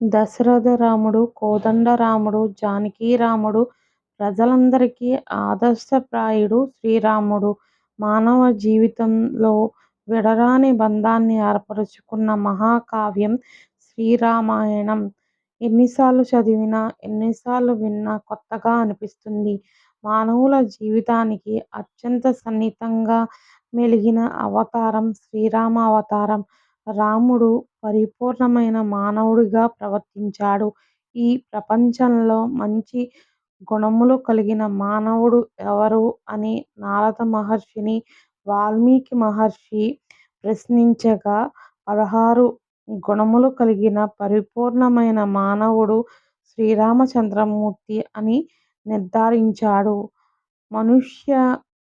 దశరథ రాముడు, కోదండరాముడు, జానకీ రాముడు, ప్రజలందరికీ ఆదర్శప్రాయుడు శ్రీరాముడు. మానవ జీవితంలో విడరాని బంధాన్ని ఏర్పరచుకున్న మహాకావ్యం శ్రీరామాయణం. ఎన్నిసార్లు చదివినా, ఎన్నిసార్లు విన్నా కొత్తగా అనిపిస్తుంది. మానవుల జీవితానికి అత్యంత సన్నిహితంగా మెలిగిన అవతారం శ్రీరామ అవతారం. రాముడు పరిపూర్ణమైన మానవుడిగా ప్రవర్తించాడు. ఈ ప్రపంచంలో మంచి గుణములు కలిగిన మానవుడు ఎవరు అని నారద మహర్షిని వాల్మీకి మహర్షి ప్రశ్నించగా 16 గుణములు కలిగిన పరిపూర్ణమైన మానవుడు శ్రీరామచంద్రమూర్తి అని నిర్ధారించాడు. మనుష్య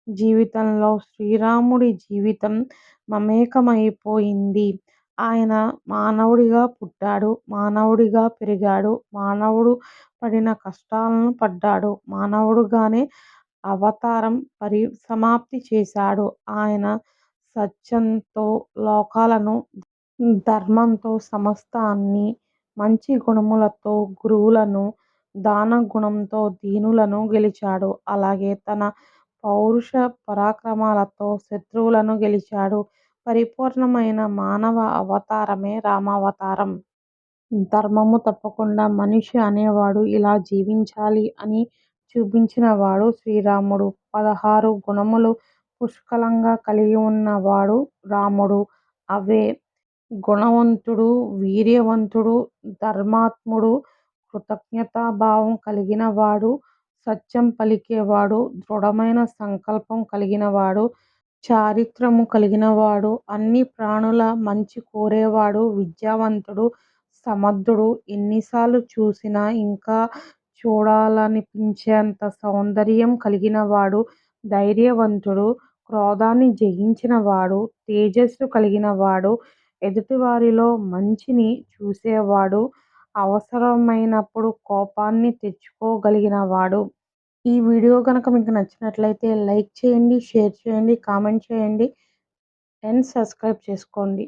జీవితంలో శ్రీరాముడి జీవితం మమేకమైపోయింది. ఆయన మానవుడిగా పుట్టాడు, మానవుడిగా పెరిగాడు, మానవుడు పడిన కష్టాలను పడ్డాడు, మానవుడుగానే అవతారం పరిసమాప్తి చేశాడు. ఆయన సత్యంతో లోకాలను, ధర్మంతో సమస్తాన్ని, మంచి గుణములతో గురువులను, దాన గుణంతో దీనులను గెలిచాడు. అలాగే తన పౌరుష పరాక్రమాలతో శత్రువులను గెలిచాడు. పరిపూర్ణమైన మానవ అవతారమే రామావతారం. ధర్మము తప్పకుండా మనిషి అనేవాడు ఇలా జీవించాలి అని చూపించినవాడు శ్రీరాముడు. 16 గుణములు పుష్కలంగా కలిగి ఉన్నవాడు రాముడు. అవే గుణవంతుడు, వీర్యవంతుడు, ధర్మాత్ముడు, కృతజ్ఞతాభావం కలిగినవాడు, సత్యం పలికేవాడు, దృఢమైన సంకల్పం కలిగినవాడు, చారిత్రము కలిగినవాడు, అన్ని ప్రాణుల మంచి కోరేవాడు, విద్యావంతుడు, సమర్థుడు, ఎన్నిసార్లు చూసినా ఇంకా చూడాలనిపించేంత సౌందర్యం కలిగినవాడు, ధైర్యవంతుడు, క్రోధాన్ని జయించినవాడు, తేజస్సు కలిగినవాడు, ఎదుటివారిలో మంచిని చూసేవాడు, అవసరమైనప్పుడు కోపాన్ని తెచ్చుకోగలిగినవాడు. ఈ వీడియో గనక మీకు నచ్చినట్లయితే లైక్ చేయండి, షేర్ చేయండి, కామెంట్ చేయండి అండ్ సబ్స్క్రైబ్ చేసుకోండి.